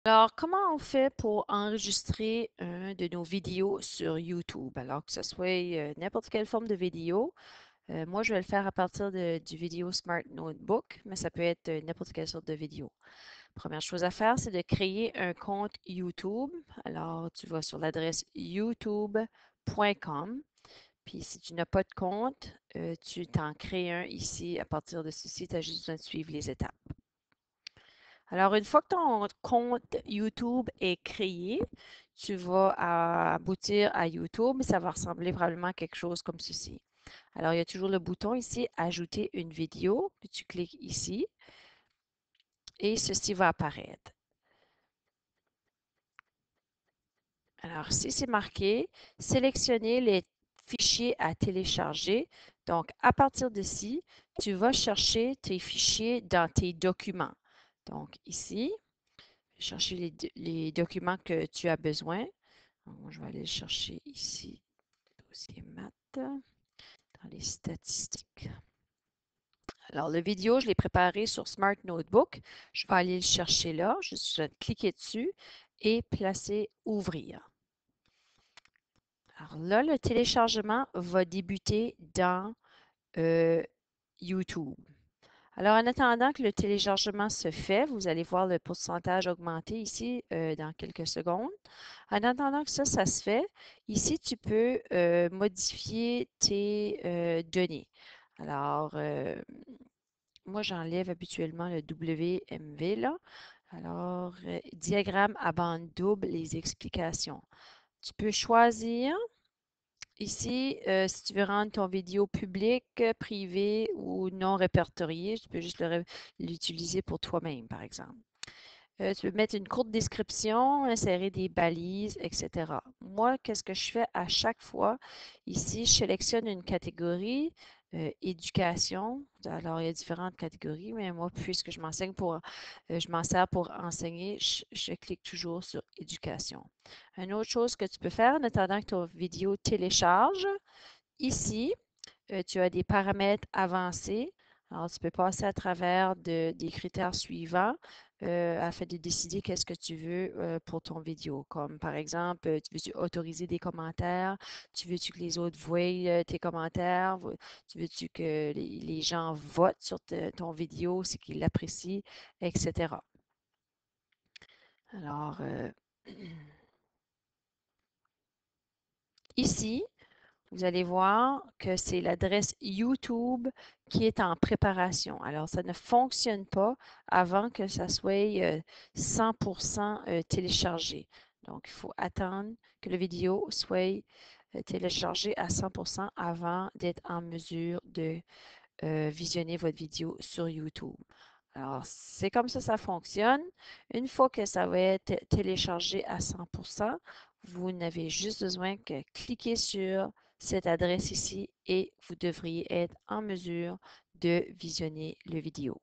Alors, comment on fait pour enregistrer un de nos vidéos sur YouTube? Alors que ce soit n'importe quelle forme de vidéo. Moi, je vais le faire à partir du Video Smart Notebook, mais ça peut être n'importe quelle sorte de vidéo. Première chose à faire, c'est de créer un compte YouTube. Alors, tu vas sur l'adresse youtube.com. Puis, si tu n'as pas de compte, tu t'en crées un ici. À partir de ceci, tu as juste besoin de suivre les étapes. Alors, une fois que ton compte YouTube est créé, tu vas aboutir à YouTube. Ça va ressembler probablement à quelque chose comme ceci. Alors, il y a toujours le bouton ici, Ajouter une vidéo. Puis tu cliques ici et ceci va apparaître. Alors, si c'est marqué, sélectionnez les fichiers à télécharger. Donc, à partir d'ici, tu vas chercher tes fichiers dans tes documents. Donc, ici, chercher les documents que tu as besoin. Donc, moi, je vais aller le chercher ici, dossier maths, dans les statistiques. Alors, le vidéo, je l'ai préparé sur Smart Notebook. Je vais aller le chercher là. Je vais cliquer dessus et placer Ouvrir. Alors là, le téléchargement va débuter dans YouTube. Alors, en attendant que le téléchargement se fait, vous allez voir le pourcentage augmenter ici dans quelques secondes. En attendant que ça se fait, ici, tu peux modifier tes données. Alors, moi, j'enlève habituellement le WMV là. Alors, diagramme à bande double, les explications. Tu peux choisir ici, si tu veux rendre ton vidéo publique, privée ou non répertoriée, tu peux juste l'utiliser pour toi-même, par exemple. Tu peux mettre une courte description, insérer des balises, etc. Moi, qu'est-ce que je fais à chaque fois? Ici, je sélectionne une catégorie, éducation. Alors, il y a différentes catégories, mais moi, puisque je m'en sers pour enseigner, je clique toujours sur éducation. Une autre chose que tu peux faire en attendant que ta vidéo télécharge, ici, tu as des paramètres avancés. Alors, tu peux passer à travers des critères suivants afin de décider qu'est-ce que tu veux pour ton vidéo. Comme par exemple, tu veux-tu autoriser des commentaires? Tu veux-tu que les autres voient tes commentaires? Tu veux-tu que les gens votent sur ton vidéo, c'est qu'ils l'apprécient, etc. Alors, ici, vous allez voir que c'est l'adresse YouTube qui est en préparation. Alors, ça ne fonctionne pas avant que ça soit 100% téléchargé. Donc, il faut attendre que la vidéo soit téléchargée à 100% avant d'être en mesure de visionner votre vidéo sur YouTube. Alors, c'est comme ça fonctionne. Une fois que ça va être téléchargé à 100%, vous n'avez juste besoin que cliquer sur cette adresse ici et vous devriez être en mesure de visionner le vidéo.